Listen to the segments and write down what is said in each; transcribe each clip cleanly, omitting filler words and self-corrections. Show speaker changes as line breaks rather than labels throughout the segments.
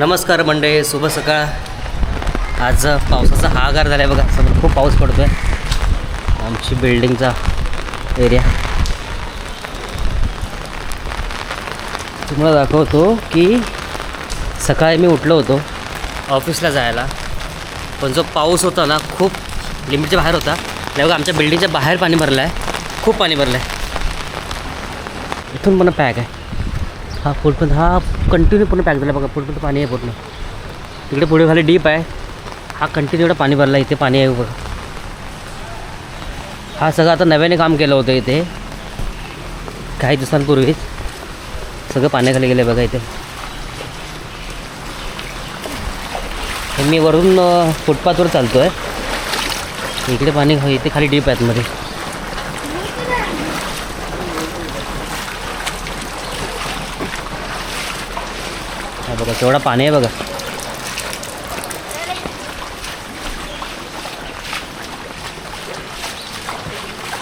नमस्कार मंडळी, शुभ सकाळ. आज पावसाचा हाहाकार झाला आहे बघा. समोर खूप पाऊस पडतो आहे. आमची बिल्डिंगचा एरिया तुम्हाला दाखवतो की सकाळी मी उठलो होतो ऑफिसला जायला, पण जो पाऊस होता ना खूप लिमिटच्या बाहेर होता. नाही बघा, आमच्या बिल्डिंगच्या बाहेर पाणी भरलं आहे, खूप पाणी भरलं आहे. इथून पण पॅक आहे. हा फुटपर्यंत हा कंटिन्यू पूर्ण पॅक झाला बघा. फुटपर्यंत पाणी आहे पूर्ण. तिकडे पुढे खाली डीप आहे. हा कंटिन्यू एवढं पाणी भरला. इथे पाणी आहे बघा. हा सगळं आता नव्याने काम केलं होतं इथे काही दिवसांपूर्वीच. सगळं पाण्याखाली गेलं बघा. इथे हे मी वरून फुटपाथवर चालतो आहे. इकडे पाणी इथे खाली डीप आहे मध्ये. हा बघा केवढा पाणी आहे बघा.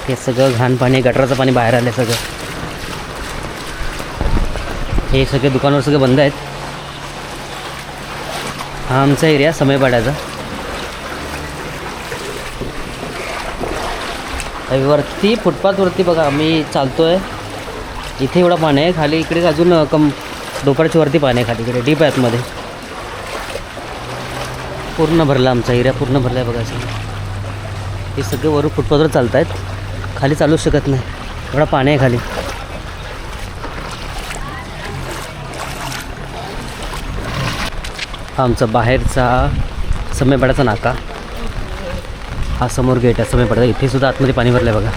हे सगळं घाण पाणी, गटराचं पाणी बाहेर आलं सगळं. हे सगळे दुकानावर सगळे बंद आहेत. हा आमचा एरिया समयपाड्याचा. वरती फुटपाथवरती बघा मी चालतो आहे. इथे एवढा पाणी आहे. खाली इकडे अजून डोपरच्या वरती पाणी आहे. खाली इकडे डीप आहे मध्ये. पूर्ण भरला आमचा एरिया, पूर्ण भरला आहे बघा. हे सगळे वरून फुटपाथवर चालत आहेत. खाली चालूच शकत नाही, एवढा पाणी आहे खाली. हा आमचा बाहेरचा समयपाड्याचा नाका. हा समोर गेट आहे समयपाड्याचा. इथे सुद्धा आतमध्ये पाणी भरलं आहे बघा.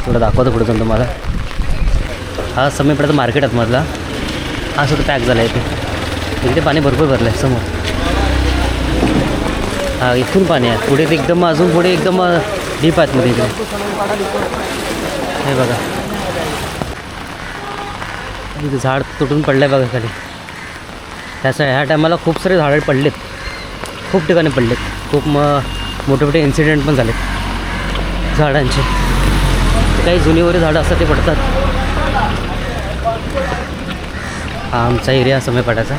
थोडं दाखवतो पुढे जाऊन तुम्हाला. हा समयपाड्याचा मार्केट आतमधला. हा सुद्धा पॅक झाला आहे इथे. इकडे पाणी भरपूर भरलं आहे समोर. हा इथून पाणी आहे. पुढे एकदम अजून पुढे एकदम डीप आहेत मध्ये इकडे. हे बघा इथे झाड तुटून पडलं आहे बघा खाली. ह्या टायमाला खूप सारे झाडं पडलेत, खूप ठिकाणी पडलेत. खूप मोठे मोठे इन्सिडेंट पण झालेत झाडांचे. काही जुनी वगैरे झाडं असतात ते पडतात. हा आमचा एरिया समयपाड्याचा.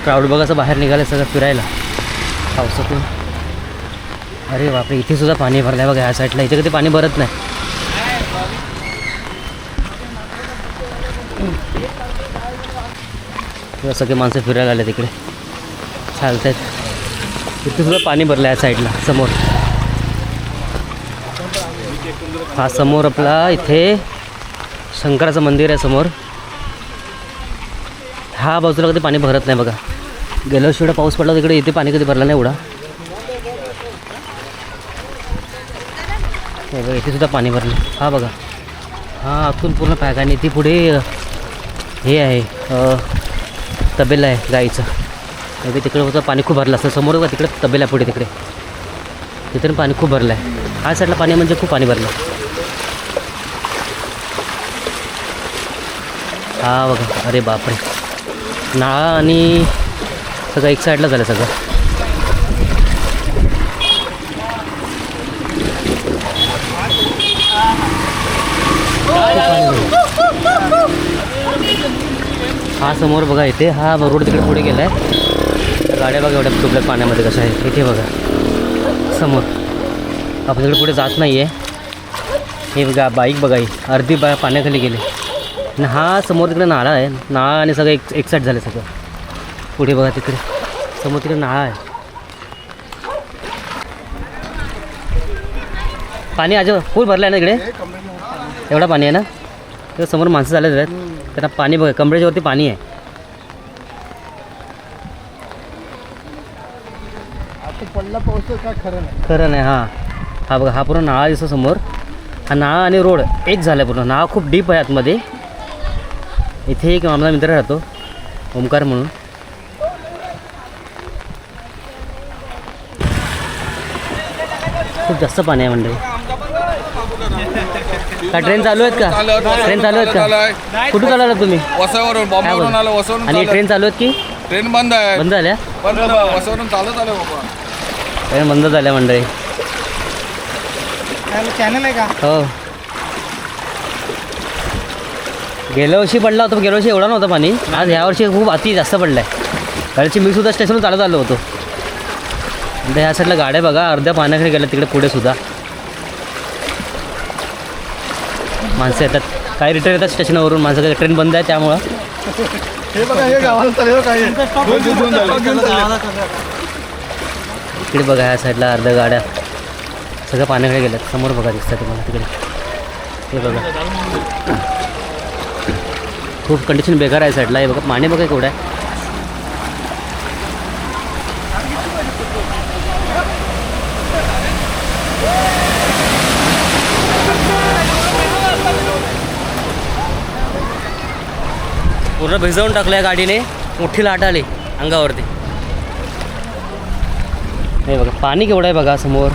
क्राऊड बघायचं बाहेर निघालं सगळं फिरायला पावसातून. अरे बापरे, इथे सुद्धा पाणी भरलं आहे बघा. ह्या साईडला इथे कधी पाणी भरत नाही. सगळे माणसं फिरायला आले तिकडे चालत आहेत. इथे सुद्धा पाणी भरलं आहे साईडला समोर. हा समोर आपला इथे शंकराचं मंदिर आहे समोर. हा बाजूला कधी पाणी भरत नाही बघा. गेल्या वर्षी एवढा पाऊस पडला तिकडे. इथे पाणी कधी भरला नाही एवढा. इथे सुद्धा पाणी भरलं. हा बघा, हा आतून पूर्ण पॅक. आणि इथे पुढे हे आहे तबेला आहे गाईचं. म्हणजे तिकडे होतं पाणी खूप भरलं असतं. समोर बघा तिकडे तबेला पुढे तिकडे. तिथे पाणी खूप भरलं आहे. हा साईडला पाणी म्हणजे खूप पाणी भरलं. हा बघा, अरे बापरे, नाळा आणि सगळं एक साईडला झालं सगळं. हा समोर बघा इथे हा रोड तिकडे पुढे गेला आहे. गाड्या बघा एवढ्या डुबल्या पाण्यामध्ये कशा आहे. इथे बघा समोर. आपण तिकडे पुढे जात नाही आहे. हे बघा बाईक बघा, ही अर्धी पाण्याखाली गेली. आणि हा समोर तिकडे नाळा आहे. नाळा आणि सगळं एक साईड झालं सगळं. पुढे बघा तिकडे समोर तिकडे नाळा आहे. पाणी आज फुल भरलं आहे ना इकडे. एवढा पाणी आहे ना. तर समोर माणसं झाले आहेत. त्यांना पाणी बघा कमरेच्या वरती पाणी आहे.
पडला पाऊस काय खरं नाही.
खरं नाही. हा बघा, हा पूर्ण नाळा दिसतो समोर. हा नाळा आणि रोड एक झाला आहे पूर्ण. नाळा खूप डीप आहे आतमध्ये. इथे एक आमचा मित्र राहतो ओमकार म्हणून. खूप जास्त पाणी आहे मंडळी. का ट्रेन चालू आहेत का? ट्रेन चालू आहेत का? कुठून चालू आलात तुम्ही?
वसईवरून, बॉम्बेवरून आलो. वसईवरून
आणि ट्रेन चालू आहेत की
ट्रेन बंद आहे.
बंद झाल्या?
वसईवरून चालत आलो बाबा.
ट्रेन बंद झाल्या मंडळी.
चॅनल आहे का?
हो. गेल्या वर्षी पडला होता, गेल्या वर्षी एवढा नव्हता पाणी. आज ह्या वर्षी खूप अति जास्त पडलं आहे. गाडीची मी सुद्धा स्टेशनवर चालत आलो होतो. आणि ह्या साईडला गाड्या बघा अर्ध्या पाण्याकडे गेल्या तिकडे पुढे सुद्धा माणसं येतात. काही रिटर्न येतात स्टेशनवरून माणसं, काही ट्रेन बंद आहे त्यामुळं. इकडे बघा ह्या साईडला अर्ध्या गाड्या सगळ्या पाण्याकडे गेल्यात. समोर बघा दिसतात तुम्हाला तिकडे. हे बघा खूप कंडिशन बेकार आहे साईडला. हे बघा पाणी बघा केवढं आहे. पूर्ण भिजवून टाकलं या गाडीने. मोठी लाट आली अंगावरती. हे बघा पाणी केवढं आहे बघा समोर.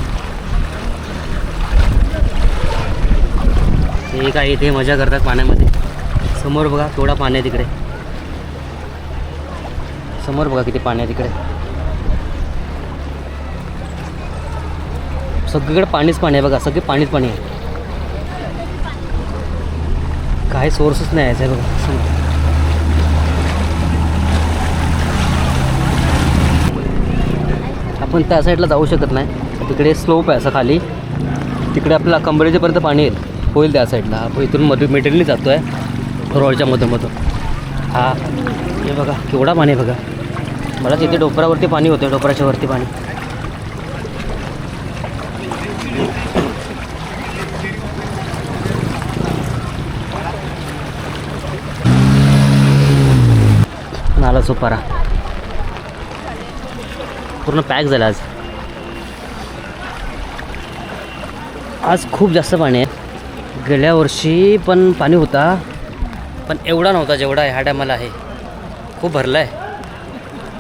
हे काय इथे मजा करतात पाण्यामध्ये. समोर बघा केवढा पाणी आहे तिकडे. समोर बघा किती पाणी आहे तिकडे. सगळीकडे पाणीच पाणी आहे बघा. सगळे पाणीच पाणी आहे. काही सोर्सच नाही यायचं आहे बघा समोर. आपण त्या साईडला जाऊ शकत नाही. तिकडे स्लोप आहे असं खाली. तिकडे आपल्याला कमरेच्यापर्यंत पाणी येईल होईल त्या साईडला. आपण इथून मेटेरियलनी जातो आहे रोडच्या मधून. हा हे बघा केवढा पाणी आहे बघा. मला तिथे डोपरावरती पाणी होतं. डोपराच्या वरती पाणी. नाला सोपारा पूर्ण पॅक झाला आज खूप जास्त पाणी आहे. गेल्या वर्षी पण पाणी होता पण एवढा नव्हता जेवढा ह्या टायमाला आहे. खूप भरला आहे.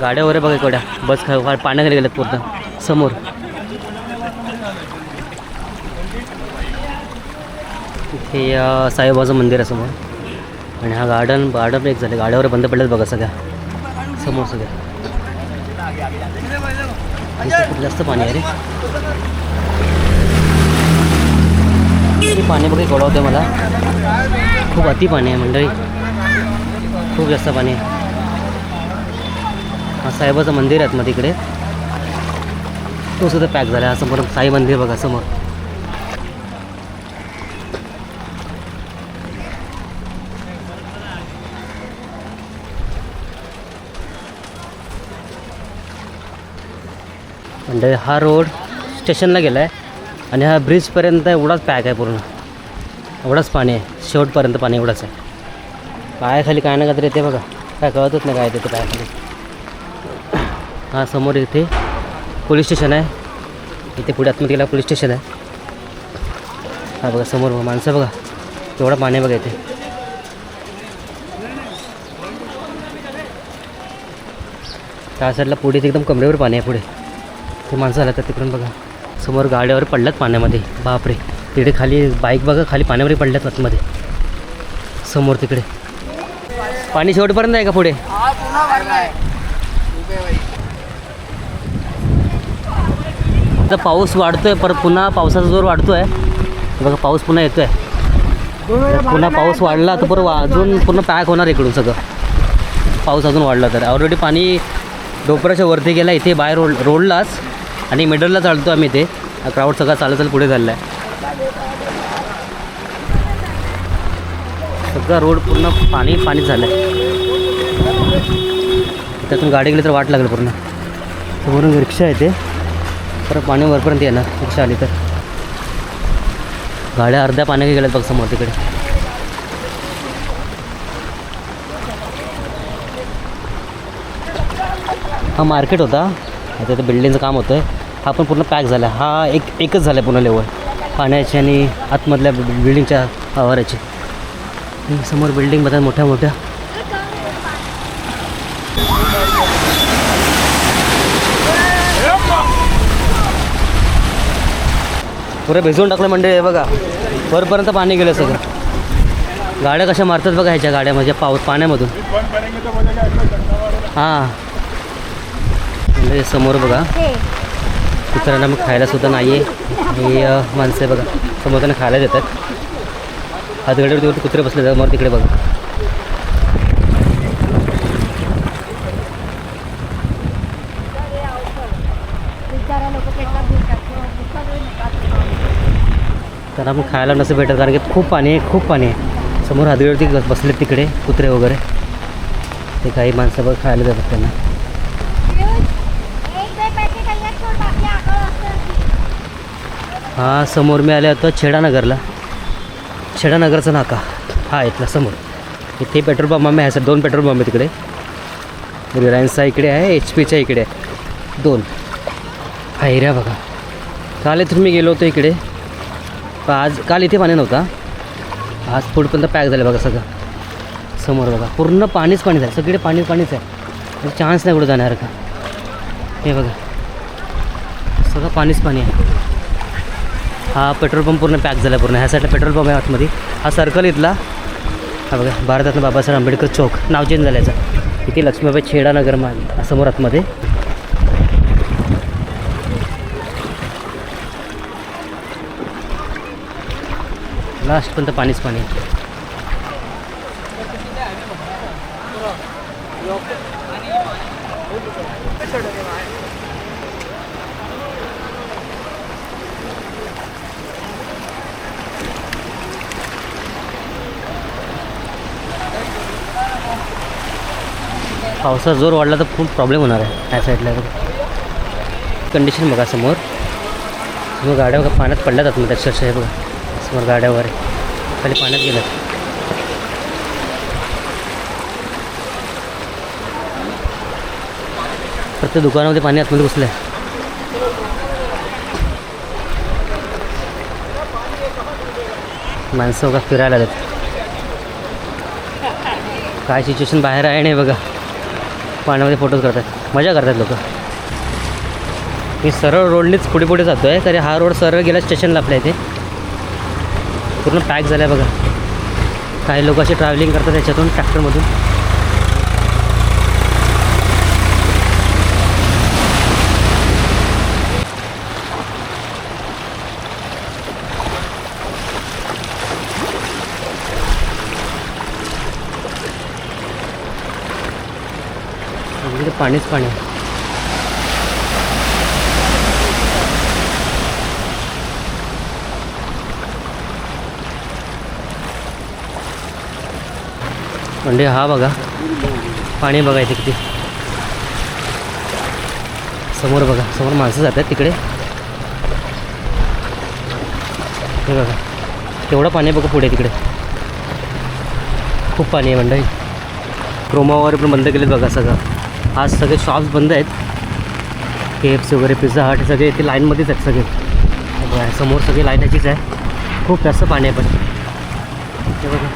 गाड्या वगैरे बघा केवढ्या. बस पाण्याखाली गेल्यात पूर्ण. समोर इथे साईबाबाचं मंदिर आहे समोर. आणि हा गार्डन एक झालं. गाड्या वगैरे बंद पडल्यात बघा सगळ्या समोर सगळ्या. खूप जास्त पाणी आहे रे. पाणी बघा केवढं होतं मला. खूप अति पाणी आहे मंडळी. खूप जास्त पाणी आहे. हा साईबाबाचं मंदिर आहे मग तिकडे. तो सुद्धा पॅक झाला. हा समोर साई मंदिर बघा समोर. म्हणजे हा रोड स्टेशनला गेला आहे आणि हा ब्रिजपर्यंत एवढाच पॅक आहे पूर्ण. एवढाच पाणी आहे. शेवटपर्यंत पाणी एवढंच आहे. पायाखाली काय ना काहीतरी येते बघा. काय कळतच नाही काय येते ते पायाखाली. हा समोर इथे पोलीस स्टेशन आहे. इथे पुढे आतमध्ये गेला पोलीस स्टेशन आहे. हा बघा समोर बघा माणसं बघा केवढं पाणी आहे बघा इथे. त्या साईडला पुढे एकदम कमरेवर पाणी आहे. पुढे ते माणसं आलं तर तिकडून बघा. समोर गाड्यावर पडल्यात पाण्यामध्ये. बापरे. तिकडे खाली बाईक बघा खाली पाण्यावर पडल्यात आतमध्ये. समोर तिकडे पाणी शेवटपर्यंत आहे का पुढे. आता पाऊस वाढतोय परत. पुन्हा पावसाचा जोर वाढतोय बघा. पाऊस पुन्हा येतोय. पुन्हा पाऊस वाढला तर परत अजून पूर्ण पॅक होणार इकडून सगळं. पाऊस अजून वाढला तर. ऑलरेडी पाणी डोपराच्या वरती गेला. इथे बाहेर रोडलाच आणि मिडलला चालतो आम्ही. इथे क्राऊड सगळा चालत पुढे चालला आहे. सगळा रोड पूर्ण पाणीच झालं आहे. त्यातून गाडी गेली तर वाट लागेल पूर्ण. समोरून रिक्षा येते परत पाणी वरपर्यंत येणार रिक्षा आली तर. गाड्या अर्ध्या पाण्याने गेल्यात बघ समोर तिकडे. हा मार्केट होता. आता इथं बिल्डिंगचं काम होतं आहे. हा पण पूर्ण पॅक झाला. हा एकच झाला पूर्ण लेवल पाण्याची आणि आतमधल्या बिल्डिंगच्या आवाराची. समोर बिल्डिंग बघा मोठ्या मोठ्या. पुरं भिजवून टाकलं म्हणजे हे बघा वरपर्यंत पाणी गेलं सगळं. गाड्या कशा मारतात बघा ह्याच्या गाड्या म्हणजे पाण्यामधून. हां म्हणजे समोर बघा कुत्र्यांना मग खायला सुद्धा नाही आहे. ही माणसं आहे बघा समोर त्यांना खायला देतात. हातगाडीवरती कुत्रे बसले समोर तिकडे बघा. त्यांना पण खायला नसं भेटत कारण की खूप पाणी आहे, खूप पाणी आहे. समोर हदगडवरती बसले तिकडे कुत्रे वगैरे, ते काही माणसं बघ खायला जातात त्यांना. हा समोर मी आले होतो छेडानगरला, छेडानगरचा नाका हा इथला समोर. इथे पेट्रोल पंप आम्ही आहे सर, 2 पेट्रोल पंप आहे तिकडे. रिलायन्सचा इकडे आहे, HP च्या इकडे आहे 2. हा एरिया बघा. काल इथून मी गेलो होतो इकडे, पण काल इथे पाणी नव्हता, आज पुढपर्यंत पॅक झालं बघा सगळं. समोर बघा पूर्ण पाणीच पाणी झालं, सगळे पाणीच आहे. चान्स नाही कुठं जाणार का. हे बघा सगळं पाणीच पाणी आहे. हा पेट्रोल पंप पूर्ण पॅक झाला पूर्ण. ह्या साईडला पेट्रोल पंप आहे आतमध्ये. हा सर्कल इथला हा बघा, भारतरत्न बाबासाहेब आंबेडकर चौक नाव चेंज झालं याचं. इथे लक्ष्मीबाई छेडानगर समोर आतमध्ये. लास्टपर्यंत पाणीच पाणी आहे. पावसाचा जोर वाढला तर खूप प्रॉब्लेम होणार आहे ह्या साईडला. कंडिशन बघा समोर गाड्या बघा पाण्यात पडल्यात आतमध्ये अक्षरशः. हे बघा समोर गाड्या वगैरे खाली पाण्यात गेल्यात. प्रत्येक दुकानामध्ये पाणी आतमध्ये घुसलं आहे. माणसं बघा फिरायला जातात. काय सिच्युएशन बाहेर आहे नाही बघा, पाण्यामध्ये फोटोज करतात, मजा करतात लोक. मी सरळ रोडनेच पुढे पुढे जातो आहे, तरी हा रोड सरळ गेला स्टेशनला आपल्या इथे. पूर्ण पॅक झाला आहे बघा. काही लोक असे ट्रॅव्हलिंग करतात त्याच्यातून ट्रॅक्टरमधून. इकडे पाणीच पाणी आहे. म्हणजे हा बघा पाणी बघा इथे किती. समोर बघा, समोर माणसं जातात तिकडे. हे बघा केवढं पाणी बघा पुढे तिकडे, खूप पाणी आहे मंडळी. क्रोमा वगैरे पण बंद केलेत बघा सगळं. आज सगळे शॉप्स बंद आहेत. KFC वगैरे, पिझ्झा हट सगळे इथे लाईनमध्येच आहेत सगळे. बघा समोर सगळी लाईनाचीच आहे. खूप जास्त पाणी आहे पण. हे बघा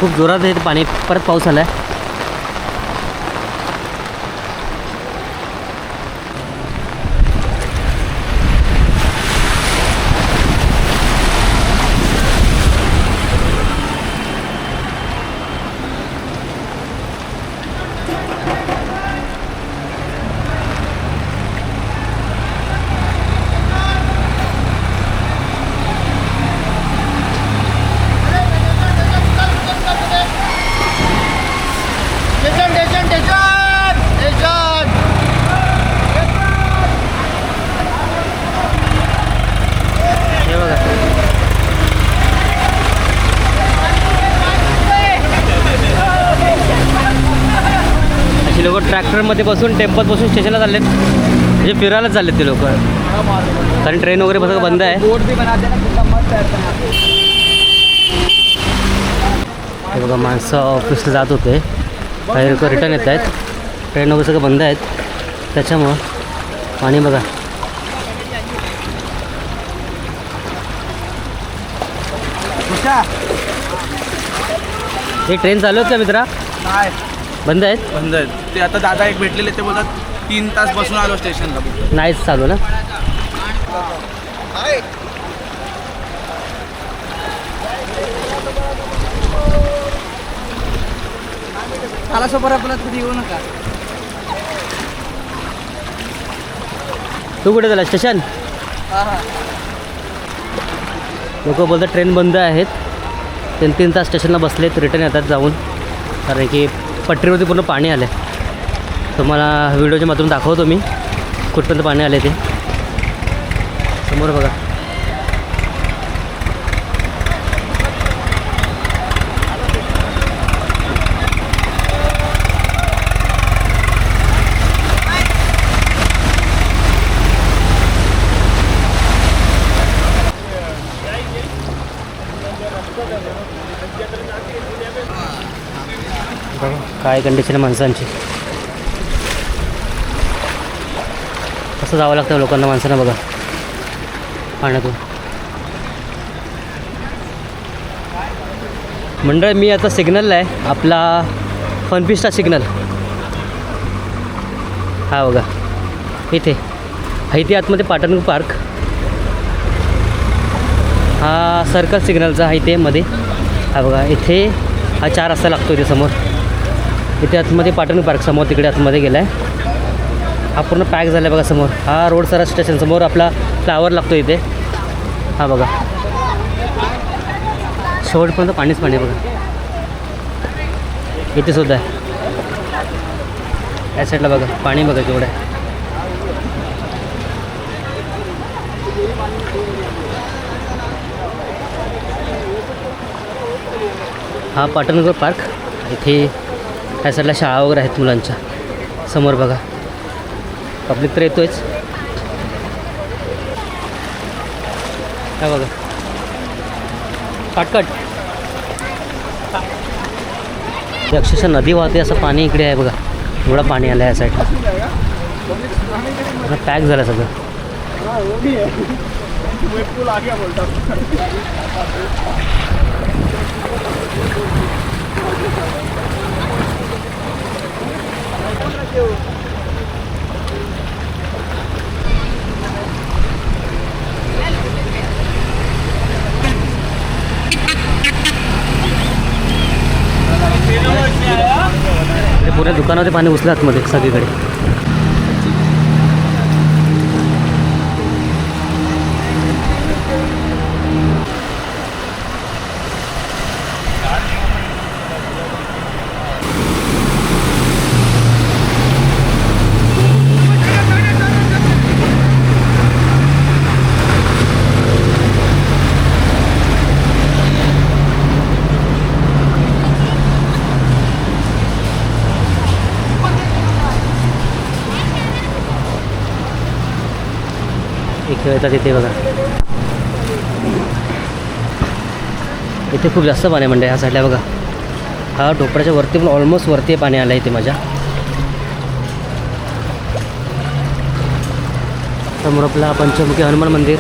खूप जोरात आहे पाणी. परत पाऊस आला आहे. लोक ट्रॅक्टरमध्ये बसून टेम्पोत बसून स्टेशनला चाललेत, म्हणजे फिरायला चाललेत ते लोक. कारण ट्रेन वगैरे सगळं बंद आहे. हे बघा माणसं ऑफिसला जात होते, काही लोक रिटर्न येत आहेत. ट्रेन वगैरे सगळं बंद आहेत त्याच्यामुळं. पाणी बघा हे ट्रेन चालू आहेत का मित्रा? बंद आहेत?
बंद आहेत. ते आता दादा एक भेटलेले ते बोलतात 3 तास बसून आलो स्टेशनला.
नाहीच चालू ना.
मला सोबत आपल्याला कधी येऊ नका.
तू कुठे झाला स्टेशन? लोक बोलतात ट्रेन बंद आहेत. 3 तास स्टेशनला बसलेत, रिटर्न येतात जाऊन, कारण की पटरीवरती पूर्ण पाणी आलं आहे. तुम्हाला व्हिडिओच्या माध्यमातून दाखवतो मी कुठपर्यंत पाणी आले ते. समोर बघा. बघा काय कंडिशन आहे माणसांची. कसं जावं लागतं लोकांना, माणसांना बघा पाण्यातून. मंडळ मी आता सिग्नलला आहे, आपला फनफिस्टा सिग्नल. हा बघा इथे इथे आतमध्ये पाटण पार्क. हा सर्कल सिग्नलचा आहे इथे मध्ये. हा बघा इथे हा 4 रस्ता लागतो इथे समोर. इथे आतमध्ये पाटण पार्क समोर तिकडे आतमध्ये गेला आहे. हा पूर्ण पॅक झाला आहे बघा समोर. हा रोड सरा स्टेशन समोर आपला फ्लावर लागतो इथे. हा बघा शेवटपर्यंत पाणीच पाणी बघा. इथे सुद्धा आहे या साईडला बघा पाणी बघा केवढं आहे. हा पाटणगड पार्क. इथे ह्या साईडला शाळा वगैरे आहेत मुलांच्या. समोर बघा पब्लिक तर येतोच. काय बघा काटकट अक्षरशः नदी वाहते असं पाणी इकडे आहे बघा. एवढं पाणी आलं आहे या साईडला. पॅक झालं सगळं. पुऱ्या दुकानामध्ये पाणी घुसलं आतमध्ये सगळीकडे. एक खेळतात इथे बघा. इथे खूप जास्त पाणी म्हणजे ह्या साईडला बघा. हा डोपराच्या वरती पण ऑलमोस्ट वरती पाणी आलं इथे माझ्या समोर. आपला पंचमुखी हनुमान मंदिर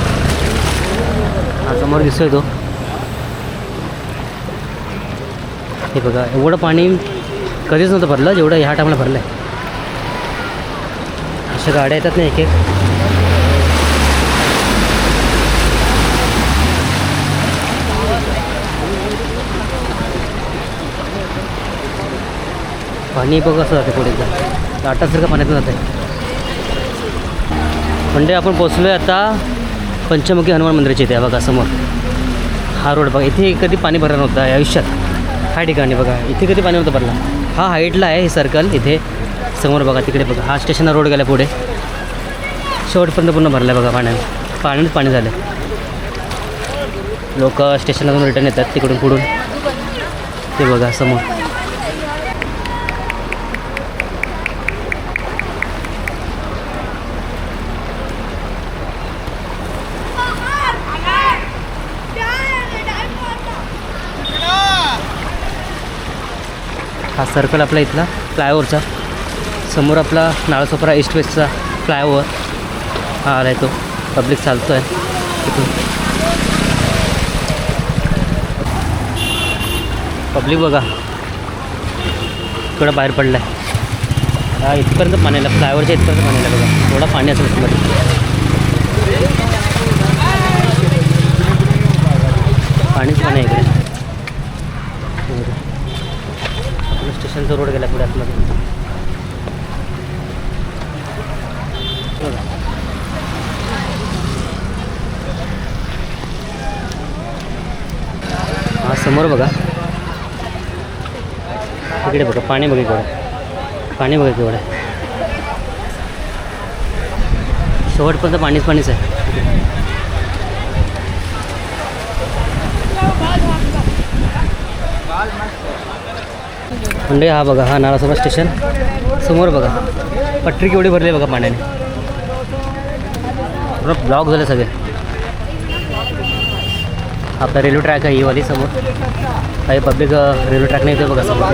हा समोर दिसतोय तो. हे बघा एवढं पाणी कधीच नव्हतं भरलं जेवढं ह्या टायमाला भरलं आहे. अशा गाड्या येतात ना एक एक. पाणी बघा असं जाते पुढे लाटासारखं पाण्यातून जात आहे. म्हणजे आपण पोचलो आहे आता पंचमुखी हनुमान मंदिराच्या इथे बघा समोर. हा रोड बघा. इथे कधी पाणी भरलं नव्हतं या आयुष्यात. ह्या ठिकाणी बघा इथे कधी पाणी नव्हतं भरलं. हा हाईटला आहे हे सर्कल इथे समोर बघा. तिकडे बघा हा स्टेशनला रोड गेला पुढे शेवटपर्यंत पूर्ण भरलं आहे बघा पाण्याने. पाण्यात पाणी झालं. लोक स्टेशनला जाऊन रिटर्न येतात तिकडून पुढून. ते बघा समोर. हा सर्कल आपला इथला फ्लायओव्हरचा. समोर आपला नाळासोपारा ईस्ट वेस्टचा फ्लायओव्हर हा आला आहे तो. पब्लिक चालतो आहे तिथून. पब्लिक बघा इतकडं बाहेर पडलं आहे. हा इथपर्यंत पाणी आलं, फ्लायओव्हरच्या इथपर्यंत पाणी आलं बघा. थोडं पाणी असेल मध्ये. पाणीच पाणी आहे इकडे. आपलं स्टेशनचा रोड गेला पुढे आतमध्ये बघा. हा समोर बघा, इकडे बघा पाणी बघा केवढं, पाणी बघा केवढं आहे. शेवटपर्यंत पाणीच पाणीच आहे. म्हणजे हा बघा, हा नालासोपा स्टेशन समोर बघा. पटरी केवढी भरली बघा पाण्याने. पूर्ण ब्लॉक झाले सगळे. आपला रेल्वे ट्रॅक आहे ही वाली समोर. काही पब्लिक रेल्वे ट्रॅक नाही येते बघा समोर.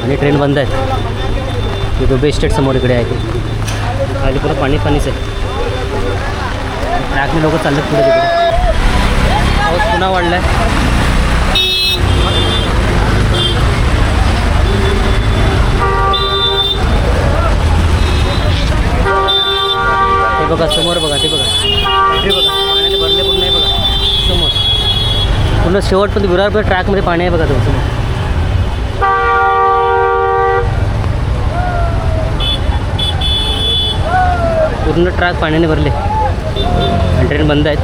आणि ट्रेन बंद आहेत. तो बेस्ट स्टेट समोर इकडे आहे ते. खाली पुढं पाणी पाणीच आहे. ट्रॅकने लोक चाललेत पुढे तिकडे. पाऊस पुन्हा वाढला आहे. ते बघा समोर बघा, ते बघा ते बघा पाण्याने भरले पूर्ण आहे बघा समोर. पूर्ण शेवटपर्यंत विरारपर्यंत ट्रॅकमध्ये पाणी आहे बघा तो समोर. पूर्ण ट्रॅक पाण्याने भरले आणि ट्रेन बंद आहेत.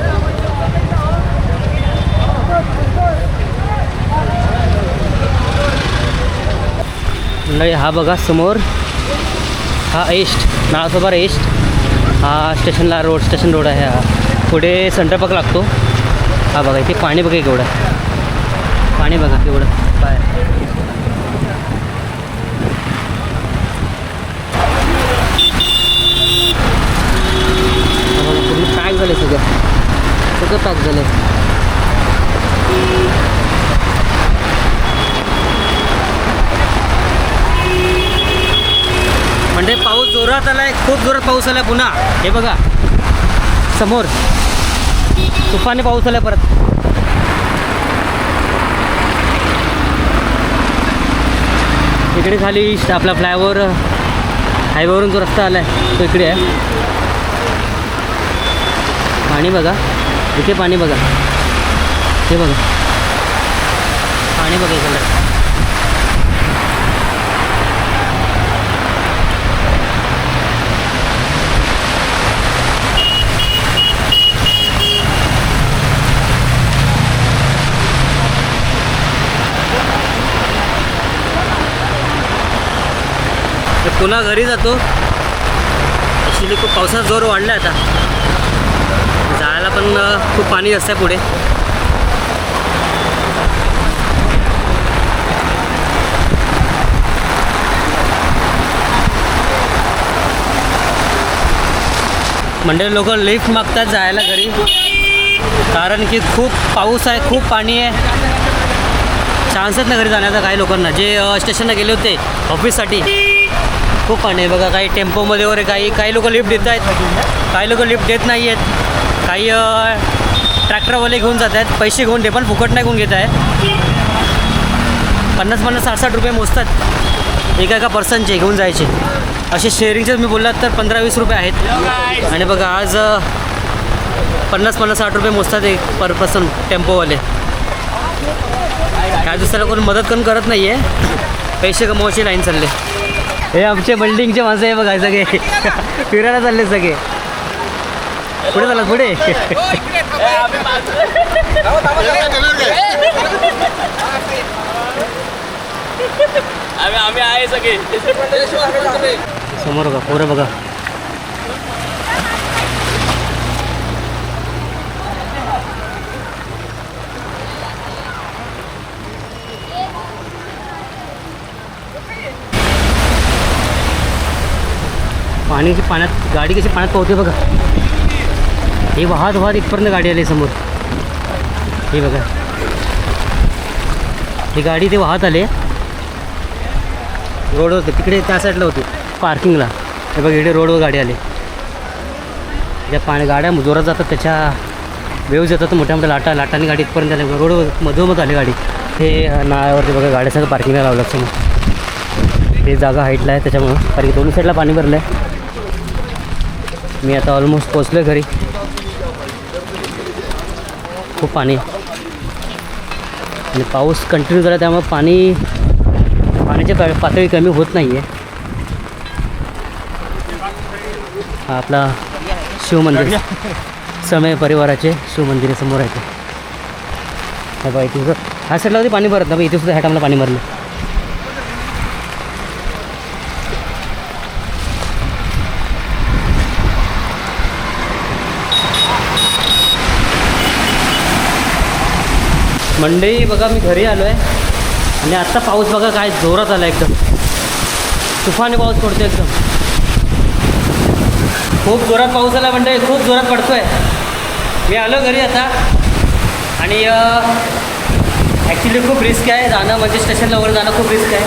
मंडळी हा बघा समोर, हा ईस्ट नालासोपारा ईस्ट, हा स्टेशनला रोड, स्टेशन रोड आहे. हा पुढे सेंटर पार्क लागतो. हा बघा इथे पाणी बघा केवढं, पाणी बघा केवढं काय. पूर्ण पॅक झाले सगळं, सगळं पॅक झालं. म्हणजे पाऊस जोरात आला आहे, खूप जोरात पाऊस आला आहे पुन्हा. हे बघा समोर तुफानी पाऊस आला आहे परत. इकडे खाली आपला फ्लायओव्हर, हायवेवरून जो रस्ता आला आहे तो इकडे आहे. पाणी बघा इथे, पाणी बघा हे बघा, पाणी बघा इकडे. पुन्हा घरी जातो. ॲक्च्युली खूप पावसाचा जोर वाढला आहे आता. जायला पण खूप पाणी जास्त आहे पुढे. म्हणजे लोक लिफ्ट मागतात जायला घरी, कारण की खूप पाऊस आहे, खूप पाणी आहे. चान्स आहेत ना घरी जाण्याचा काही लोकांना, जे स्टेशनला गेले होते ऑफिससाठी. खूप पाणी आहे बघा. काही टेम्पोमध्ये वगैरे काही लोक लिफ्ट देत आहेत, काही लोक लिफ्ट देत नाही आहेत. काही ट्रॅक्टरवाले घेऊन जात आहेत, पैसे घेऊन, ते पण फुकट नाही घेऊन घेत आहेत. 50-50, 60-60 रुपये मोजतात एका पर्सनचे घेऊन जायचे. असे शेअरिंगचे मी बोललात तर 15-20 रुपये आहेत. आणि बघा आज 50-50, 60 रुपये मोजतात एक पर पर्सन टेम्पोवाले. ह्या दुसऱ्याला कोण मदत करून करत नाही आहे, पैसे कमवायची लाईन चालले. हे आमचे बिल्डिंगचे माणसं आहे बघा सगळे, फिरायला चालले सगळे. पुढे चालत पुढे.
आम्ही आहे सगळे
समोर बघा, पोरं बघा. पाण्यात गाडी कशी पाण्यात पोहते बघा. हे वाहत वाहत इथपर्यंत गाडी आली समोर. हे बघा ही गाडी ते वाहत आले रोडवर, तिकडे त्या साईडला होती पार्किंगला. हे बघा इकडे रोडवर गाडी आली. ज्या गाड्या जोरात जातात त्याच्या वेव्ज येतात, मोठ्या मोठ्या लाटांनी गाडी इथपर्यंत आली. रोडवर मधोमध आली गाडी. हे नाळावरती बघा गाड्या सगळं पार्किंगला लावलं समोर. हे जागा हाईटला आहे त्याच्यामुळं, कारण की दोन्ही साईडला पाणी भरलं आहे. मी आता ऑलमोस्ट पोचलो आहे घरी. खूप पाणी आणि पाऊस कंटिन्यू झाला त्यामुळे पाण्याची पातळी कमी होत नाही आहे. हा आपला शिवमंदिर, समय परिवाराचे शिवमंदिरासमोर आहे ते. हा बघा इथे सुद्धा ह्या साईडला कधी पाणी भरत नाही, इथे सुद्धा ह्या टाईमला पाणी भरलं. मंडई बघा मी घरी आलो आहे आणि आत्ता पाऊस बघा काय जोरात आला, एकदम तुफानी पाऊस पडतो एकदम. खूप जोरात पाऊस आला मंडई, खूप जोरात पडतो आहे. मी आलो घरी आता आणि ॲक्च्युली खूप रिस्क आहे जाणं, म्हणजे स्टेशनला वगैरे जाणं खूप रिस्क आहे.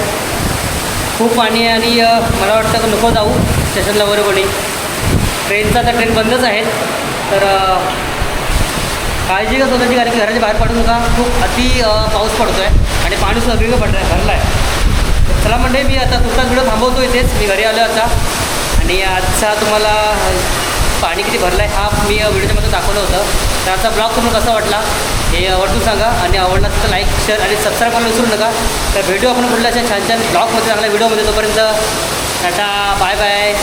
खूप पाणी आहे आणि मला वाटतं की नको जाऊ स्टेशनला वगैरे कोणी. ट्रेनचा तर ट्रेन बंदच आहेत, तर काळजी घ्या स्वतःची, कारण की घराच्या बाहेर पडू नका. खूप पाऊस पडतो आहे आणि पाणी सगळीकडे भरलं आहे. चला म्हणजे मी आता तुमचा व्हिडिओ थांबवतो इथेच. मी घरी आलो आता आणि आजचा तुम्हाला पाणी किती भरलं आहे हा मी व्हिडिओच्यामध्ये दाखवलं होतं. तर आजचा ब्लॉग तुम्हाला कसा वाटला हे आवडून सांगा आणि आवडला तर लाईक, शेअर आणि सबस्क्राईब करायला विसरू नका. तर भेटू आपण पुढल्या अशा छान छान ब्लॉगमध्ये, चांगल्या व्हिडिओमध्ये. तोपर्यंत टाटा, बाय बाय.